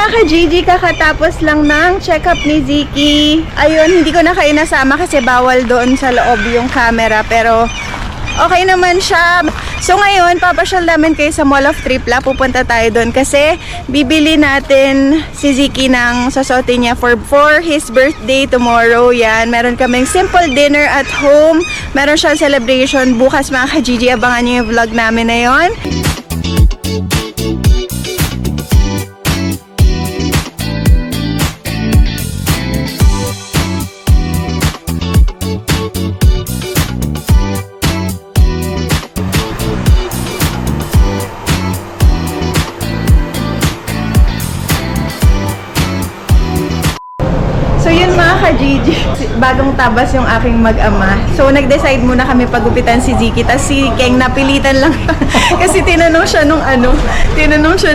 mga ka-GG, kakatapos lang ng check-up ni Ziki. Ayun, hindi ko na kayo nasama kasi bawal doon sa loob yung camera. Pero okay naman siya. So ngayon, papasyal namin kayo sa Mall of Tripla. Pupunta tayo doon kasi bibili natin si Ziki ng sasotin niya for his birthday tomorrow. Yan, meron kaming simple dinner at home. Meron siyang celebration bukas mga ka-GG. Abangan niyo yung vlog namin na yun. So yun mga ka-GG, bagong tabas yung aking mag-ama. So nag-decide muna kami pagupitan si Ziki. Tapos si Keng napilitan lang kasi tinanong siya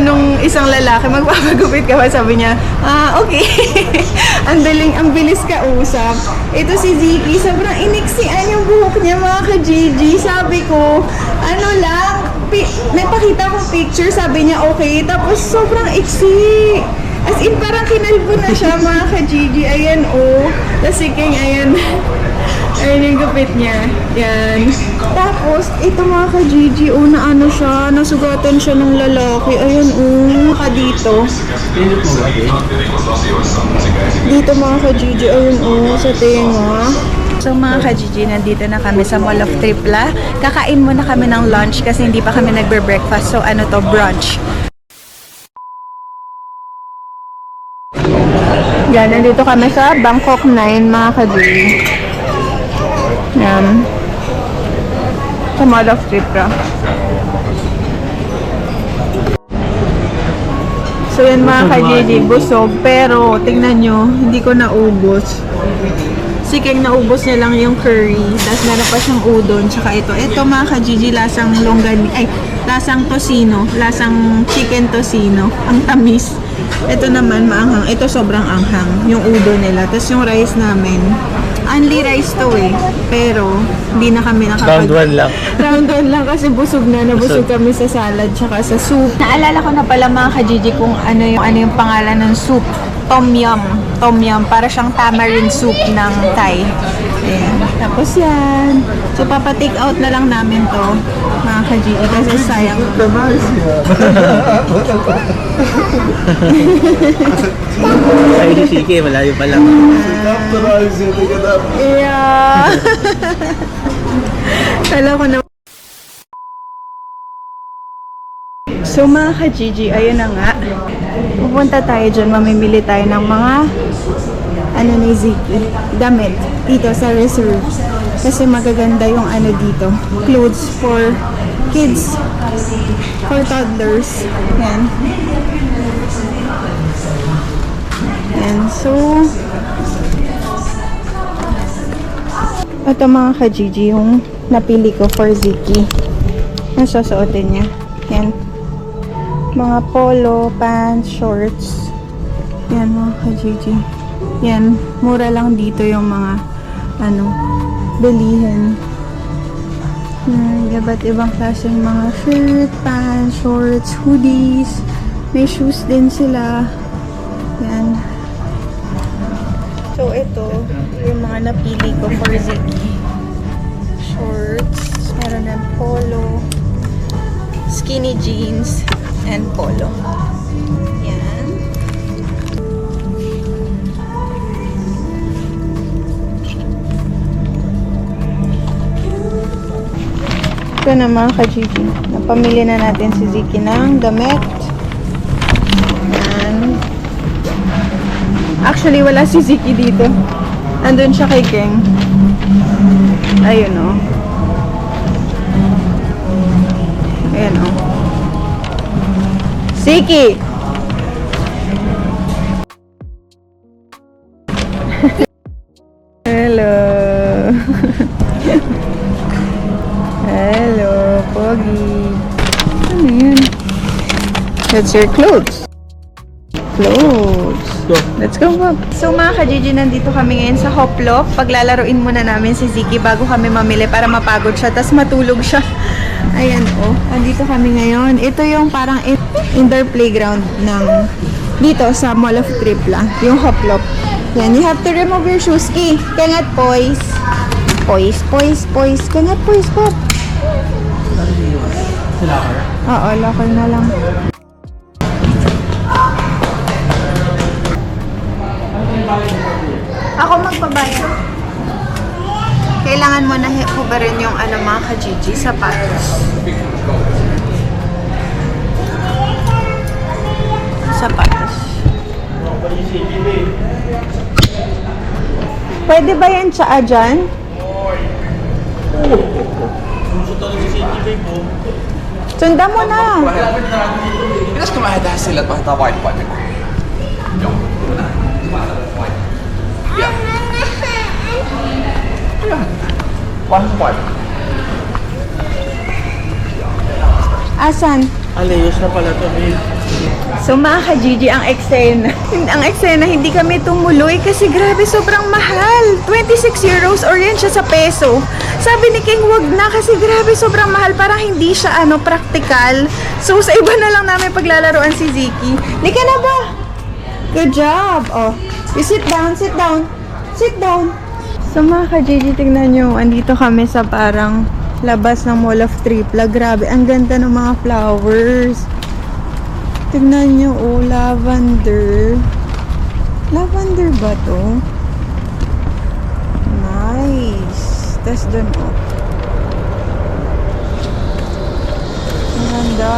nung isang lalaki, magpapagupit ka ba? Sabi niya, okay. ang bilis ka usap. Ito si Ziki, sobrang iniksian yung buhok niya mga ka-GG. Sabi ko, may pakita kong picture, sabi niya okay. Tapos sobrang iksi. As in, parang kinalbo na siya mga ka-GG. Ayan, oh. Tapos si King, ayan. Ayan yung gupit niya. Yan. Tapos, ito mga ka-GG, oh, na ano siya, nasugatan siya ng lalaki. Ayan, oh. Dito. Dito mga ka-GG, ayun, oh, sa tenga. So mga ka-GG, nandito na kami sa Mall of Tripla. Kakain muna kami ng lunch kasi hindi pa kami nagbe-breakfast. So ano to, brunch. Yan, nandito kami sa Bangkok 9 mga ka-GG. Yan. Sa Mall of Tripla. So yan mga ka-GG, busog. Pero tingnan nyo, hindi ko naubos. Si King naubos niya lang yung curry. Tapos meron pa siyang udon. Tsaka ito. Ito mga ka-GG, lasang longgan. Ay, lasang tocino. Lasang chicken tocino. Ang tamis. Ito naman maanghang. Ito sobrang anghang. Yung udon nila. Tapos yung rice namin. Only rice to eh. Pero hindi na kami Round 1 lang. Round 1 lang kasi busog na. Nabusog kami sa salad tsaka sa soup. Naalala ko na pala mga ka-GG kung ano yung pangalan ng soup. Tom Yum. Tom Yum. Para siyang tamarind soup ng Thai. Ayan. Tapos yan. So papa-take out na lang namin to mga ka-GG kasi sayang. Ay, si Siki, malayo pa lang. Yeah. Kala ko na. So mga ka-GG, ayun na nga. Pupunta tayo dyan, mamimili tayo ng mga ni Ziki, damit dito sa Reserve. Kasi magaganda yung dito, clothes for kids, for toddlers. Yan. Yan. So, ito mga ka-GG yung napili ko for Ziki. Ang susuotin niya. Yan. Mga polo, pants, shorts. Yan mga ka-GG. Yan. Mura lang dito yung mga bilihin. Iba't ibang klaseng mga shirt, pants, shorts, hoodies. May shoes din sila. Yan. So ito, yung mga napili ko for Ziki. Shorts. Meron ng polo. Skinny jeans. And polo. Yan. Ito na mga ka-GG. Napamili na natin si Ziki ng damit. Yan. Actually, wala si Ziki dito. Andun siya kay Keng. Ayun o. Ayan o. Ziki! Hello! Hello, Pogi! Ano yun? That's your clothes. Clothes. Let's go, Bob. So mga ka-GG, nandito kami ngayon sa Hoplo. Paglalaruin muna namin si Ziki bago kami mamili para mapagod siya, tas matulog siya. Ayan, oh. Andito kami ngayon. Ito yung parang indoor playground ng Dito sa Mall of Tripla, yung hoplop. Yan, you have to remove your shoes, Ki. Kangat, poise. Poise, poise, poise. Kangat, poise, pop. Sa locker? Oo, locker na lang. Ako magbabayad. Kailangan mo na hubarin yung ano mga ka-Gigi, sapatos. Sapatos. Pwede ba yan tsaa dyan? Sundan mo na. Pitäisikö mä tehdä sillä, että vaihdetaan vaihtopaikka? Joo. Ja. Vaihtopaikka. Asan? Alayos na pala to, babe. So mga ka-Gigi, ang eksena, hindi kami tumuloy kasi grabe sobrang mahal. 26 euros or yan siya sa peso. Sabi ni King, wag na kasi grabe sobrang mahal. Parang hindi siya practical. So sa iba na lang namin paglalaroan si Ziki. Lika na ba? Good job. Oh, you sit down, sit down. Sit down. So mga ka-Gigi, tingnan nyo. Andito kami sa parang labas ng Mall of Tripla. Grabe, ang ganda ng mga flowers. Tignan nyo, oh, lavender. Lavender ba to? Nice. Tapos dun, oh. Ang ganda.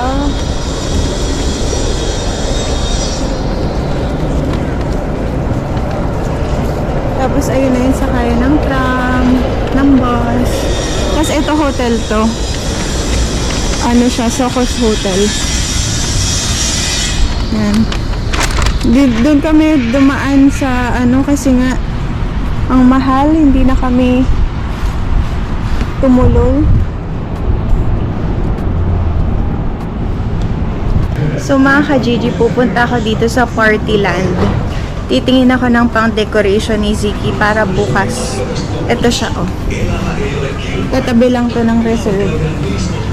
Tapos, ayun na yun, sakay ng tram, ng bus. Tapos, ito hotel to. Ano siya, Socos Hotel. Yan. Doon kami dumaan sa kasi nga ang mahal, hindi na kami tumuloy. So mga ka-Gigi, pupunta ako dito sa Partyland. Titingin ako ng pang decoration ni Ziki para bukas. Ito siya, oh. Tatabi lang to ng reserve.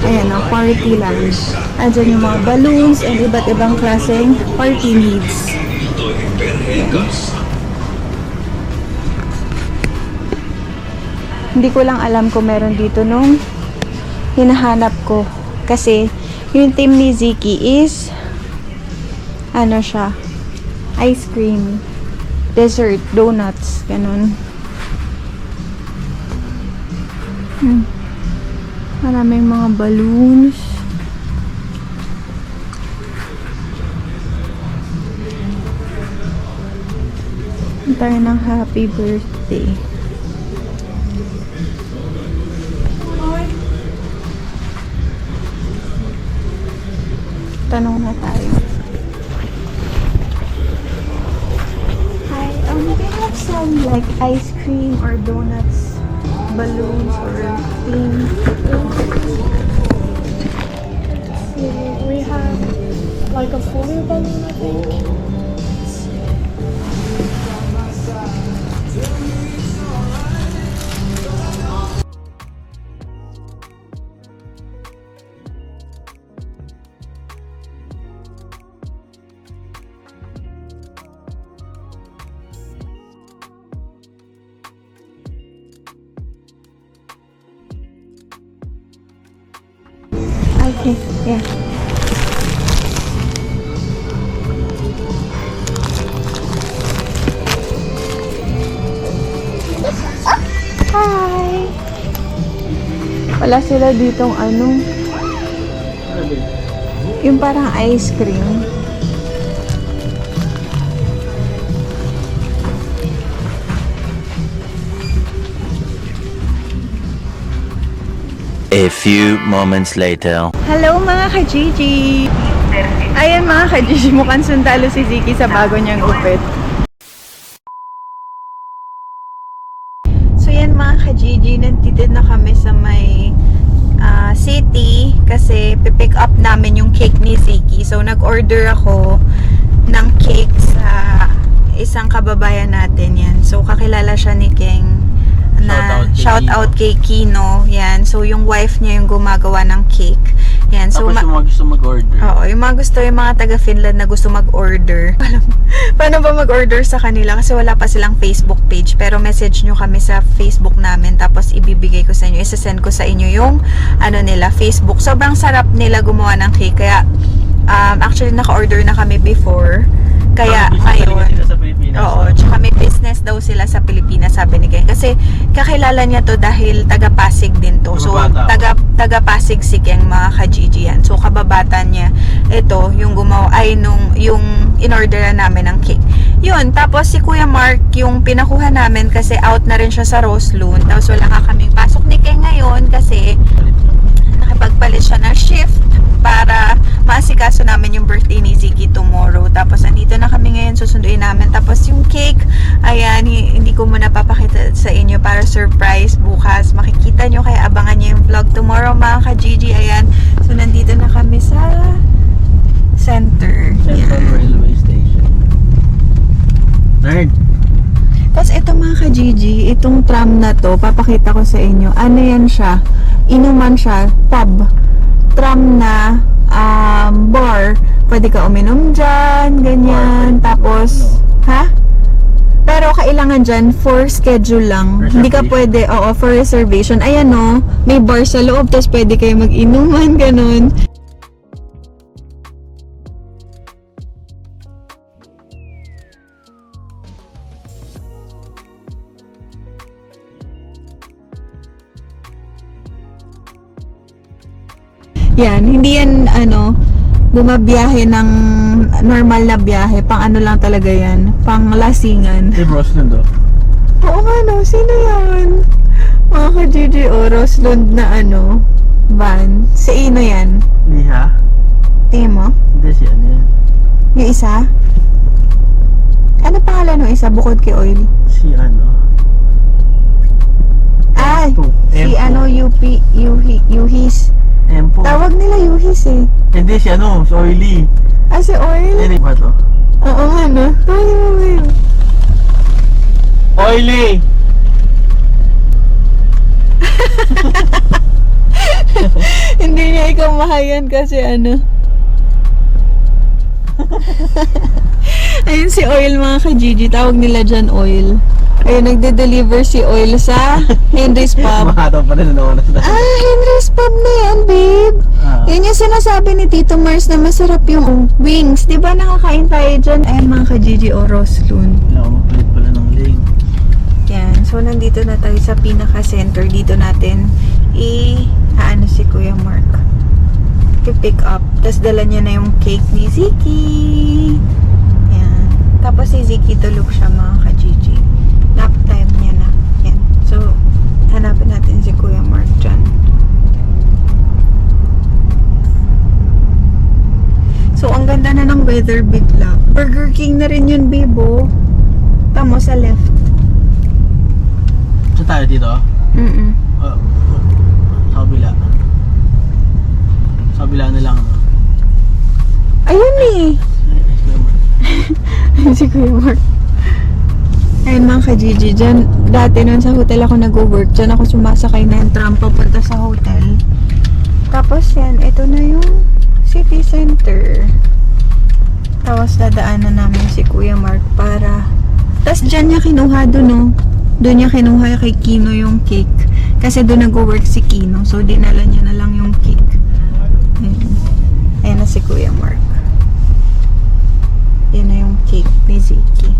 Ayan, oh, Partyland. Andyan yung mga balloons and iba't ibang klaseng party needs. Hindi ko lang alam kung meron dito nung hinahanap ko. Kasi yung team ni Ziki is ano siya, ice cream, dessert, donuts, ganun. Maraming mga balloons. Tayo ng happy birthday. Tanong na tayo. Hi, we have some like ice cream or donuts, balloons or things. We have like a folio balloon, I think. Okay, yeah. Hi! Wala sila ditong yung parang ice cream. A few moments later. Hello mga ka-Gigi! Ayan mga ka-Gigi, mukhang sundalo si Ziki sa bago niyang gupit. So yan mga ka-Gigi, nandito na kami sa may city kasi pipick up namin yung cake ni Ziki. So nag-order ako ng cake sa isang kababayan natin yan. So kakilala siya ni Keng. Na shout out kay Kino. Yan. So yung wife niya yung gumagawa ng cake. Yan, so Tapos yung mga gusto mag-order. oo, yung mga taga-Finland na gusto mag-order. Paano ba mag-order sa kanila? Kasi wala pa silang Facebook page. Pero message nyo kami sa Facebook namin. Tapos ibibigay ko sa inyo. Isasend ko sa inyo yung nila, Facebook. Sobrang sarap nila gumawa ng cake. Kaya actually naka-order na kami before. Kaya ngayon, Sila sa Pilipinas. oo, tsaka may business daw sila sa Pilipinas, sabi ni Ken. Kasi kakilala niya to dahil taga-Pasig din to. So, Kababata. taga-Pasig si Ken, mga ka-GG yan. So, kababata niya. Ito, yung gumawa, yung in-orderan namin ng cake. Yun, tapos si Kuya Mark, yung pinakuha namin kasi out na rin siya sa Rosloon. Tapos wala ka kaming pasok ni Ken ngayon kasi nakipagpalit siya ng shift para maasikaso namin yung birthday ni Ziggy tomorrow. Tapos andito na kami ngayon, susunduin namin. Tapos yung cake, ayan, hindi ko muna papakita sa inyo para surprise bukas. Makikita nyo, kaya abangan nyo yung vlog tomorrow, mga ka-Gigi. Ayan, so nandito na kami sa center. Central Ayan. Railway Station. Nerd. Tapos ito, mga ka-Gigi, itong tram na to, papakita ko sa inyo. Ano yan siya? Inuman siya, pub. Tram na bar. Pwede ka uminom dyan, ganyan. Tapos, ha? Pero kailangan dyan for schedule lang. Hindi ka pwede, oo, for reservation. Ayan o, may bar sa loob, tapos pwede kayo mag-inuman, ganun. Yan, hindi yan bumabiyahe ng normal na biyahe, pang ano lang talaga yan, pang lasingan. Hey, Roslyn do. Oo nga no, sino yan? Mga ka-GG Roslund na van. Si Ino yan. Liha? Tingin mo? Hindi siya yan. Yung isa? Ano pangalan ng isa bukod kay Oil? Si Ay, si Empo. Yuhis. Empo. Tawag nila Yuhis eh. Hindi si si Oily. Ah, si Oil? Hindi ba to? Oo nga no. Tawag mo ba yun? Oily! Hindi niya ikaw mahayan kasi ayun si Oil, mga ka-Gigi. Tawag nila dyan Oil. Ayun, nagde-deliver si Oil sa Henry's Pub. Mahataw pa rin na Henry's Pub na yan, babe. Yun yung sinasabi ni Tito Mars na masarap yung wings. Di ba nakakain tayo dyan? Ayun, mga ka-Gigi Roslun. Wala ko mapalit pala ng link. Yan. So, nandito na tayo sa pinaka-center. Dito natin si Kuya Mark. I-pick up. Tapos dala niya na yung cake ni Ziki. Yan. Tapos si Ziki tulog siya, mga ka-Gigi. Nap time niya na. Yan. So, hanapin natin si Kuya Mark dyan. So, ang ganda na ng weather bigla. Burger King na rin yun, Bibo. Tamo sa left. Saan tayo dito? Sa kabila. Sa kabila na lang. Ayun eh. Si Kuya Mark. Ayun, mga ka-Gigi, dyan, dati nun sa hotel ako nag-work, dyan ako sumasakay na yung tram papunta sa hotel. Tapos yan, ito na yung city center. Tapos dadaanan namin si Kuya Mark para... Tapos dyan niya kinuha no? Doon niya kinuha kay Kino yung cake. Kasi doon nag-work si Kino. So, dinala niya na lang yung cake. Ayun. Ayan na si Kuya Mark. Yan na yung cake ni Ziki.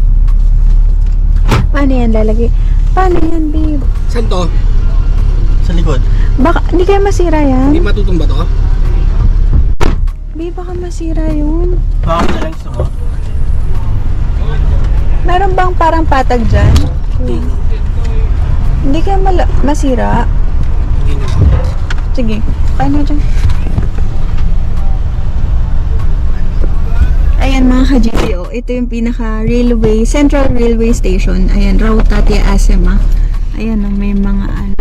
Paano yan lalagay? Paano yan, babe? Saan to? Sa likod. Baka, hindi kaya masira yan? Hindi matutumba to? Babe, baka masira yun. Bakit na lang gusto mo? Meron bang parang patag dyan? Hindi kaya masira? Sige, paano dyan? Ayan, mga ka-GTO, ito yung pinaka-railway, Central Railway Station. Ayan, Rautati Asema. Ayan, may mga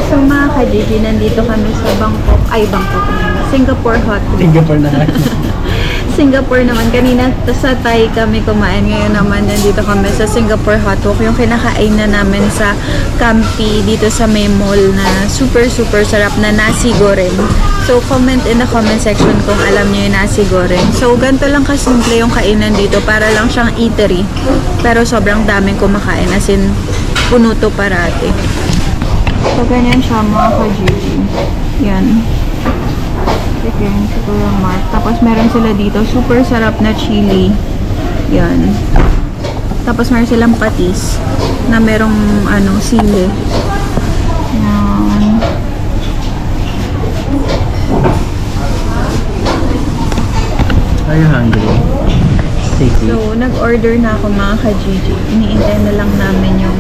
So, mga ka-GG, nandito kami sa Singapore Hotel. Singapore na lang. Singapore naman, kanina sa Thai kami kumain. Ngayon naman nandito kami sa Singapore Hot Wok. Yung kinakain na namin sa Campi dito sa may mall na super sarap na nasi goreng. So comment in the comment section kung alam niyo yung nasi goreng. So ganito lang kasimple yung kainan dito, para lang siyang eatery. Pero sobrang daming kumakain, as in puno to parati. So ganyan siya mga ka-Gigi. Yan. Chicken, siguro mark. Tapos meron sila dito, super sarap na chili. Yan. Tapos meron silang patis na merong sili. Yan. Are you hungry? Safety. So, nag-order na ako mga ka-Gigi. Iniintay na lang namin yung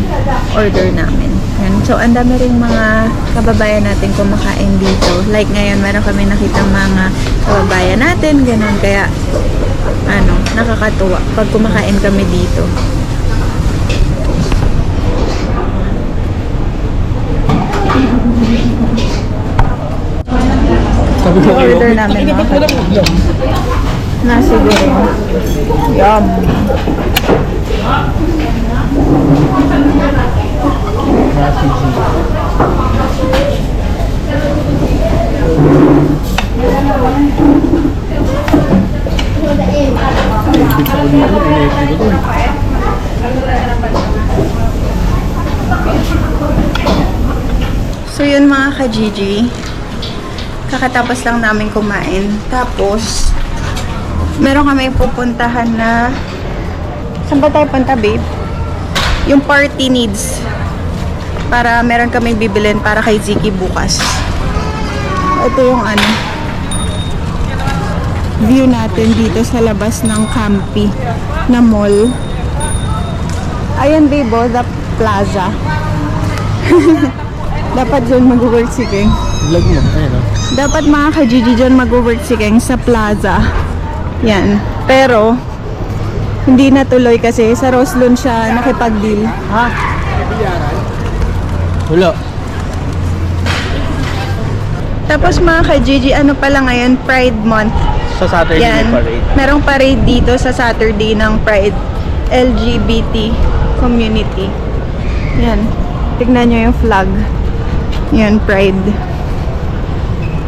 order namin. Yan. So, ang dami rin mga kababayan natin kumakain dito. Like ngayon, meron kami nakitang mga kababayan natin, ganun. Kaya, nakakatuwa pag kumakain kami dito. Order namin mga ka-Gigi. Nasi goreng. Yum. Nasi G. So yun mga ka-Gigi, kakatapos lang namin kumain. Tapos meron kami pupuntahan na, saan ba tayo punta, babe? Yung party needs, para meron kami bibilin para kay Ziki bukas. Ito yung view natin dito sa labas ng Campi na mall. Ayan, babe, the plaza. Dapat dyan mag-work si King. Vlog mo. Ayun o. Dapat mga ka-Gigi dyan mag-work si King sa plaza. Yan. Pero, hindi natuloy kasi sa Roslyn siya nakipag-deal. Ha? Wala. Tapos mga ka-Gigi, ano pala ngayon? Pride Month. Sa Saturday Yan. may parade. Merong parade dito sa Saturday ng Pride LGBT community. Yan. Tignan nyo yung flag. Yan, Pride.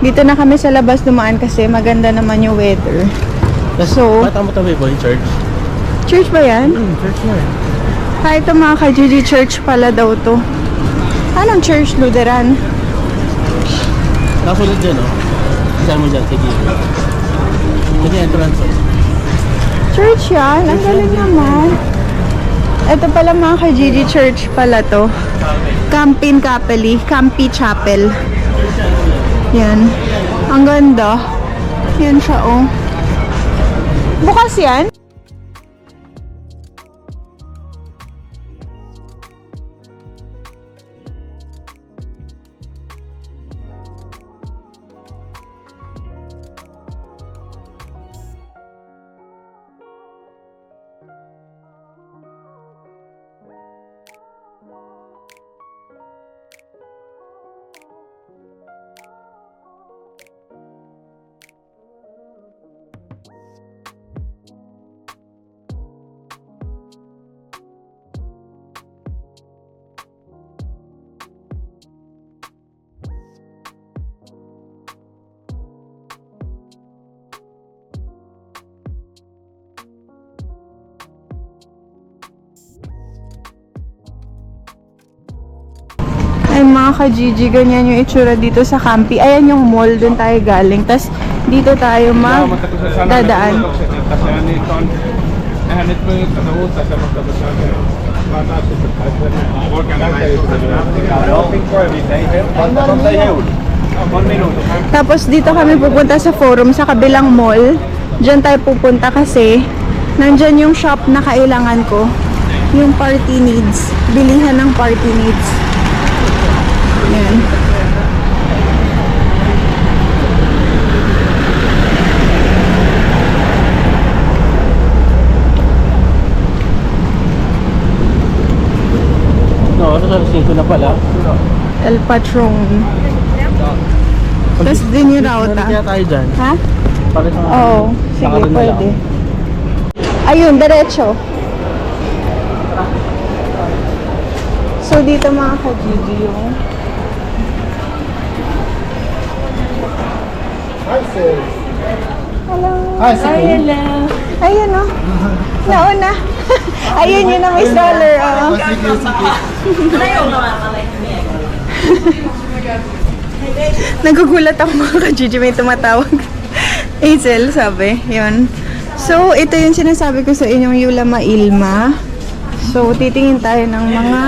Dito na kami sa labas dumaan kasi maganda naman yung weather. So, Bata mo tabi boy, church? church ba yan? Church mo eh. Kahit ito mga ka-Gigi, church pala daw to. Anong church, Lutheran? Nakasulad dyan o. Saan mo dyan? Sige. Sige, entrance o. Church yan? Ang galing naman. Ito pala mga ka-Gigi, church pala to. Campin Capelli, Campi Chapel. Yan. Ang ganda. Yan siya oh. Bukas yan? Ay mga ka-Gigi, ganyan yung itsura dito sa Campi. Ayan yung mall, dun tayo galing. Tapos dito tayo dadaan. Tapos dito kami pupunta sa forum sa kabilang mall. Diyan tayo pupunta kasi nandyan yung shop na kailangan ko. Yung party needs. Bilihan ng party needs. Yan. No, ano sa 5 na pala? El Patron. Tapos din yung rauta. Kaya tayo dyan. Ha? Para sa Oo, sige, nakaroon na pwede. lang. Ayun, diretso. So, dito mga ka-Gigi yung... Hello. Hello. Ayun, oh. Nauna. Ayun, yun na may stroller, oh. Nagugulat ako mga ka-Gigi, may tumatawag. Hazel, sabi. Yun. So, ito yung sinasabi ko sa inyong Yulama Ilma. So, titingin tayo ng mga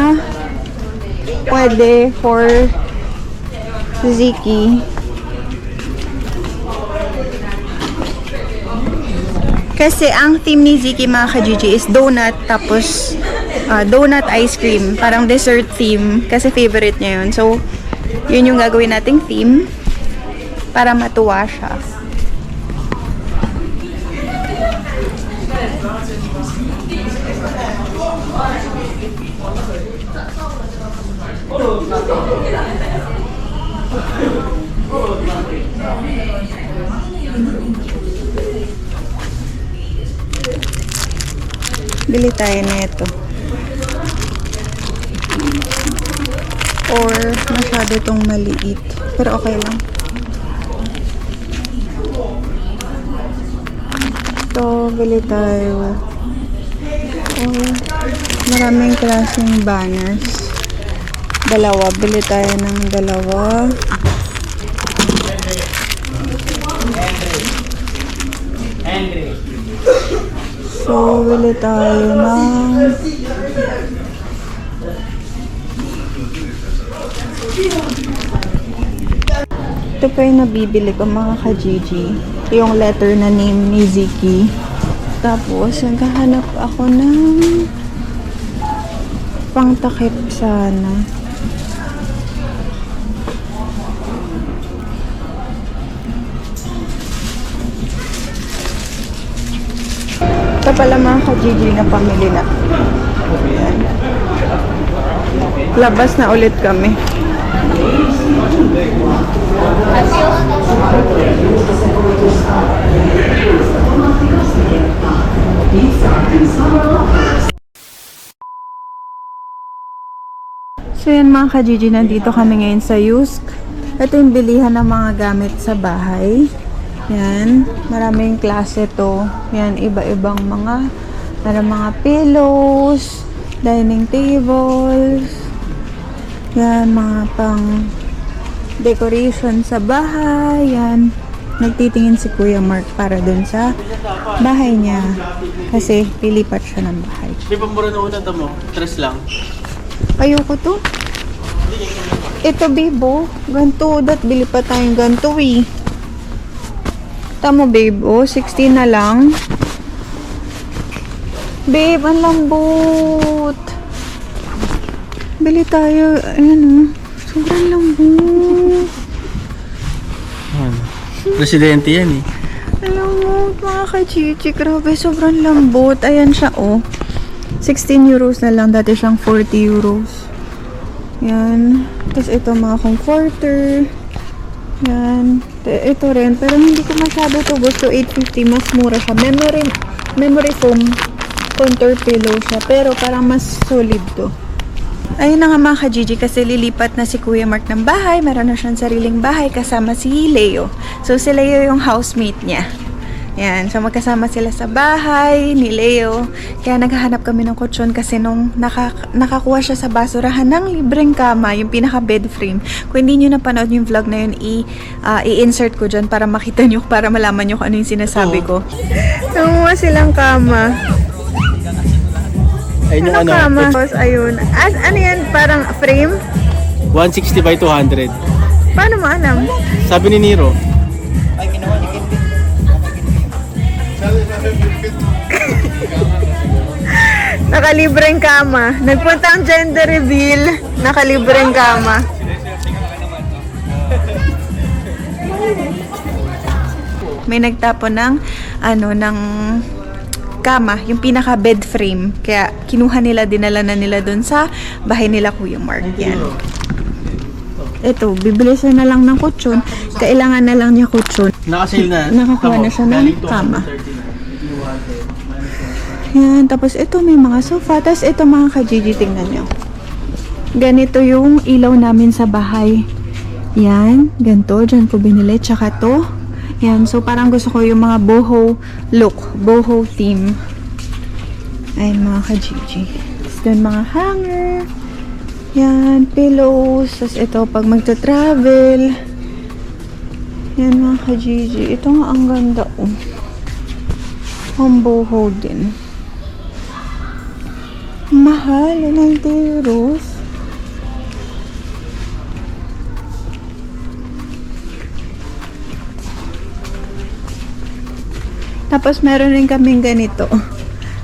pwede for Ziki. Kasi ang theme ni Ziki mga ka-Gigi is donut, tapos donut ice cream. Parang dessert theme. Kasi favorite niya yun. So, yun yung gagawin nating theme para matuwa siya. Bili tayo na ito. Or masyado itong maliit. Pero okay lang. Ito, bili tayo. Or maraming klaseng banners. Dalawa. Bili tayo ng dalawa. So, bili tayo ng... Ito pa yung nabibili ko mga ka-Gigi. Yung letter na name ni Ziki. Tapos, naghahanap ako ng pangtakip sana. Ito pala mga ka-Gigi na pamili na. Ayan. Labas na ulit kami. So yan mga ka-Gigi, nandito kami ngayon sa Yusk. Ito yung bilihan ng mga gamit sa bahay. Yan, maraming klase to. Yan, iba-ibang mga pillows, dining tables. Yan, mga pang decoration sa bahay. Yan, nagtitingin si Kuya Mark para dun sa bahay niya. Kasi pilipat siya ng bahay. Di ba mura na una mo? 3 lang. Ayoko to. Ito, Bibo. Ganto. Bili pa tayong ganto, eh. Tama, babe. Oh, 16 na lang. Babe, ang lambot. Bili tayo. Ayan, oh. Sobrang lambot. Presidente yan eh. Alam mo, mga ka-Gigi. Grabe, sobrang lambot. Ayan siya, oh. 16 euros na lang. Dati siyang 40 euros. Yan. Tapos ito, mga comforter. Yan. Ito rin. Pero hindi ko masyado to gusto. 850. Mas mura siya. Memory foam contour pillow siya. Pero parang mas solid to. Ayun na nga mga ka-Gigi, kasi lilipat na si Kuya Mark ng bahay. Meron na siyang sariling bahay kasama si Leo. So si Leo yung housemate niya. Yan. So magkasama sila sa bahay ni Leo. Kaya naghahanap kami ng kutsyon kasi nung nakakuha siya sa basurahan ng libreng kama, yung pinaka bed frame. Kung hindi nyo napanood yung vlog na yun, i-insert ko dyan para makita nyo, para malaman nyo kung ano yung sinasabi ko. Namuha silang kama. Ayun yung Ano kama? Tapos ayun. Ano yan? Parang frame? 160 by 200. Paano mo alam? Sabi ni Nero. Nakalibreng kama. Nagpunta ang gender reveal. Nakalibreng kama. May nagtapon ng ng kama, yung pinaka bed frame. Kaya kinuha nila, dinala na nila doon sa bahay nila Kuya Mark. Yan. ito, bibili siya na lang ng kutsyon. Kailangan na lang niya kutsyon. Naka-sale na. Nakakuha na siya ng Galing kama. 230 na. Yan, tapos ito may mga sofa. Tapos ito mga ka-Gigi, tingnan nyo. Ganito yung ilaw namin sa bahay. Yan, ganito. Diyan ko binili. Tsaka to. Yan, so parang gusto ko yung mga boho look. Boho theme. Ay, mga ka-Gigi. Tapos doon mga hanger. Yan, pillows. Tapos ito, pag magta-travel. Yan, mga ka-Gigi. Ito nga ang ganda, oh. Ang boho din. Mahal, 90 euros. Tapos meron rin kaming ganito.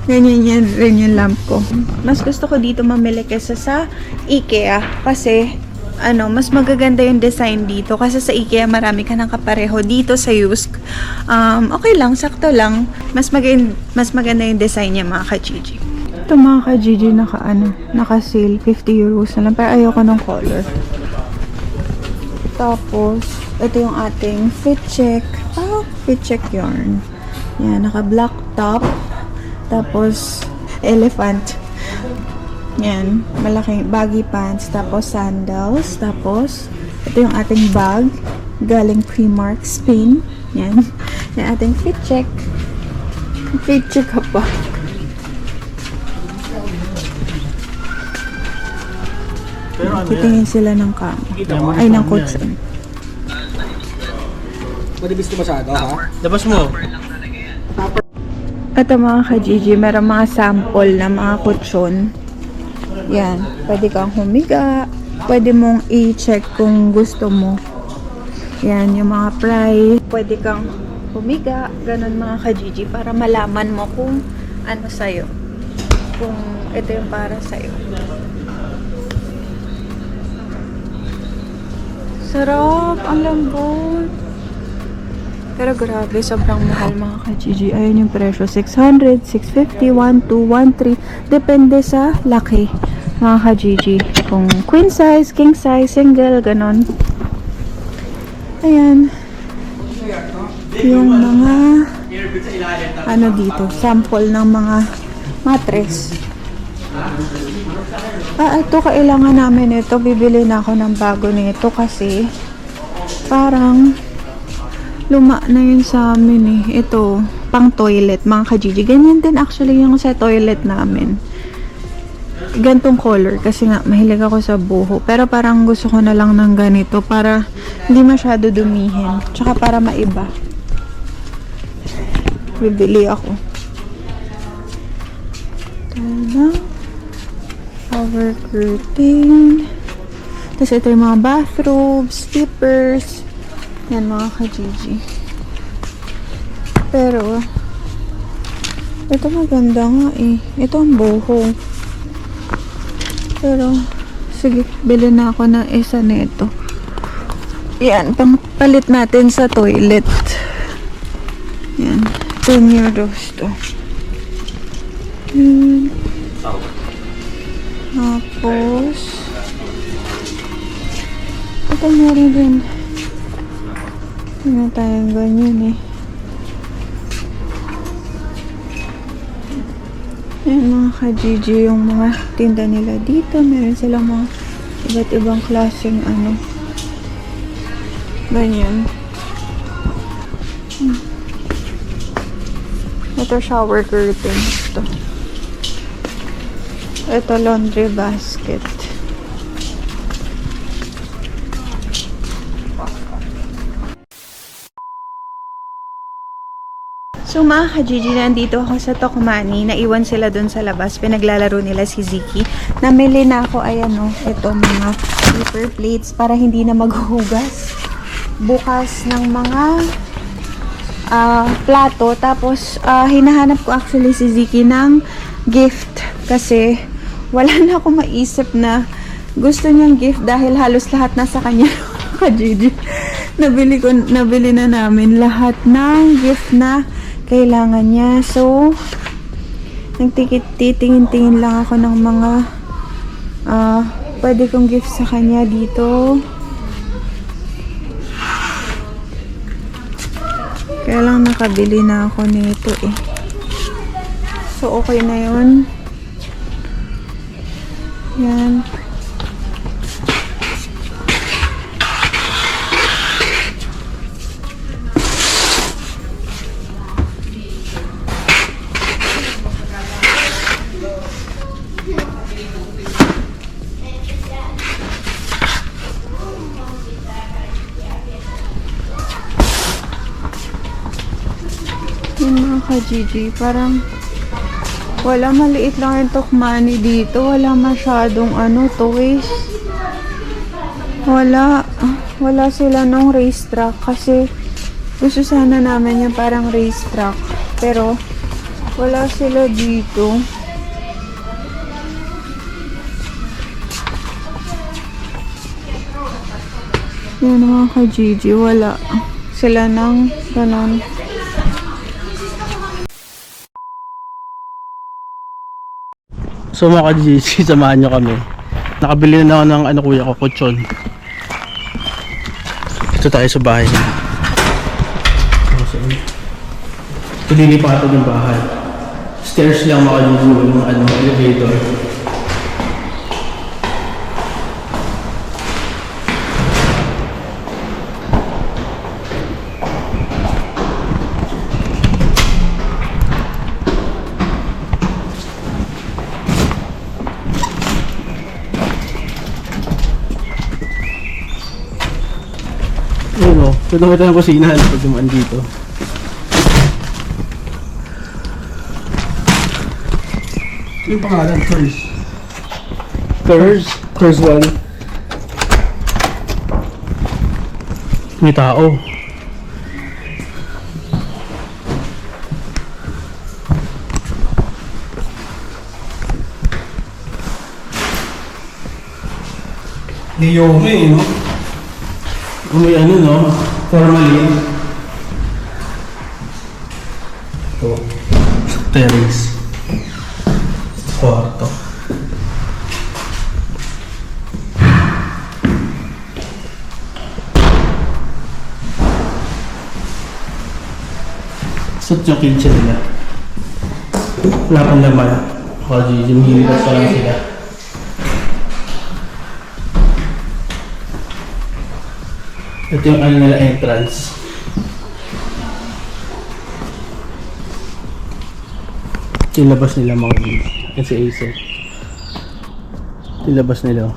Ganyan yan rin yung lamp ko. Mas gusto ko dito mamili kaysa sa IKEA. Kasi, mas magaganda yung design dito. Kasi sa IKEA marami ka ng kapareho. Dito sa Yusk, okay lang, sakto lang. Mas maganda yung design niya, mga ka-Gigi. Ito mga ka-Gigi, naka-sale, 50 euros na lang. Pero ayoko ng color. Tapos, ito yung ating fit check. Fit check yarn. Yan, naka-black top. Tapos, elephant. Yan, malaking baggy pants. Tapos, sandals. Tapos, ito yung ating bag. Galing Primark, Spain. Yan. Yan ating fit check. Fit check ka pa. Pero ano yan? Titingin sila ng kama. Ay, ng kutsyon. Madibis ko masyado, ha? Labas mo. Ito mga ka-Gigi, meron mga sample na mga kutsyon. Yan, pwede kang humiga. Pwede mong i-check kung gusto mo. Yan, yung mga price. Pwede kang humiga. Ganon mga ka-Gigi, para malaman mo kung ano sa'yo. Kung ito yung para sa'yo. Sarap! Ang lambot! Pero grabe, sobrang mahal mga ka-Gigi. Ayun yung presyo. 600, 650, 12, 13. Depende sa laki mga ka-Gigi. Kung queen size, king size, single, ganon. Ayan. Yung mga dito, sample ng mga mattress. Ito kailangan namin ito. Bibili na ako ng bago nito kasi parang luma na yun sa amin eh. Ito, pang toilet, mga ka-Gigi. Ganyan din actually yung sa toilet namin. Gantong color kasi nga mahilig ako sa buho. Pero parang gusto ko na lang ng ganito para hindi masyado dumihin. Tsaka para maiba. Bibili ako. Tada. Shower curtain. Tapos ito yung mga bathrobes, slippers. Yan mga ka-Gigi. Pero, ito maganda nga eh. Ito ang boho. Pero, sige, bili na ako ng isa nito. Yan, palit natin sa toilet. Yan, 10 euros to. Yan. Tapos, ito meron din. Hindi tayong ganyan eh. Ayan mga ka-Gigi, yung mga tinda nila dito. Meron silang mga iba't ibang klaseng ganyan. Ito shower curtain. Ito laundry basket. So mga ka-Gigi, nandito ako sa Tokmanni. Naiwan sila dun sa labas. Pinaglalaro nila si Ziki. Namili na ako, ayan o, ito mga paper plates para hindi na maghuhugas. Bukas ng mga plato. Tapos, hinahanap ko actually si Ziki ng gift. Kasi, wala na ako maisip na gusto niyang gift dahil halos lahat nasa kanya. Ka-Gigi. Nabili na namin lahat ng gift na kailangan niya. So, nagtitingin-tingin lang ako ng mga pwede kong gift sa kanya dito. Kaya lang nakabili na ako nito eh. So, okay na yun. Yan. Yung mga ka-Gigi, parang wala, maliit lang yung Tokmani dito. Wala masyadong toys. Wala sila nung racetrack kasi gusto sana namin yung parang racetrack. Pero wala sila dito. Yan mga ka-Gigi, wala sila ng ganon. So mga ka-GC, samahan nyo kami. Nakabili na ako ng kuya ko, kutsyon. Ito tayo sa bahay niya. Ito lilipatan yung bahay. Stairs lang mga ka-GC, yung elevator. Ayun o, ito ng kusina pag dumaan dito. Ito yung pangalan, Curse. Curse 1. May tao. Niyome, no? May no? Formalin. Ito. Terrace. Kwarto. Sut yung kitchen nila. Wala pang laman. Kasi yung hilipas pa lang sila. Ito yung nila entrance. Ito yung labas nila mga guys. Yan si Acer. Ito yung labas nila.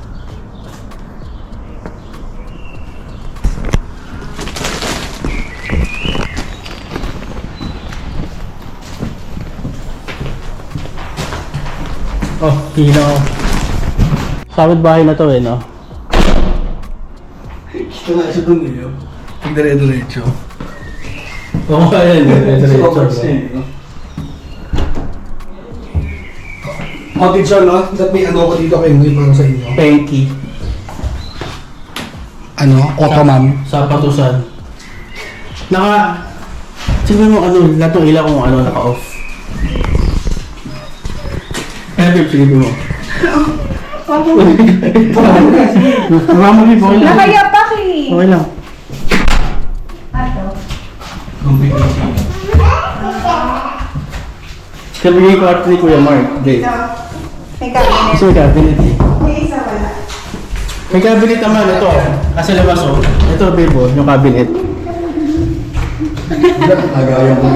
Oh, hina ako. Sabit bahay na to no? Ito nga siya dun eh. Pag dire-diretso. Oo, ayan. Dire-diretso. Outage siya, no? That may ko dito kayo ngayon para sa inyo. Penky. Ottoman. Sa patusan. Sige mo lahat ng ilaw kung naka-off. Babe, sige mo. Mamamagi po. Nakayapak eh! Okay lang. Sabi ko at ni Kuya Mark, Jay. May cabinet. Kasi may cabinet eh. May isa wala. May cabinet naman ito. Kasi labas Ito babe yung cabinet. Agayan ko.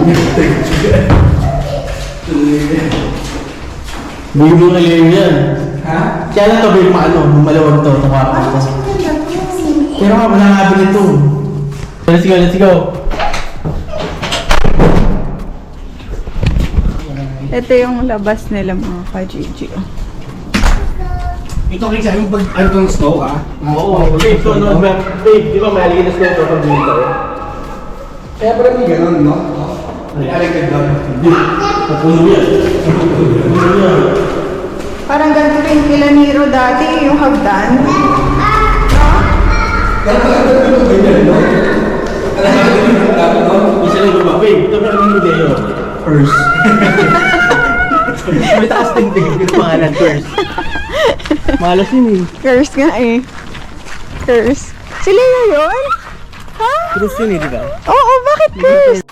Babe mo ngayon yan. Ha? Kaya lang ito babe malawag to. Ito kwarto ko. Pero nga wala cabinet to. Let's go. Ito yung labas nila mga ka-Gigi. Ito kayo sa'yo pag itong snow, ha? Oo, babe. So, babe, di ba may aliginas ko ito pag dito tayo? Kaya pala may ganun, no? May aligad doon. Hindi. Napuno yan. Parang ganito rin kila Nero dati, yung hagdan. Isa lang ba? Babe, ito ba ang video? First. May taas din yung pangalan first. Malas yun eh. Curse nga eh. Curse. Sila na yun? Ha? Cruise yun eh, di ba? Oo, bakit curse?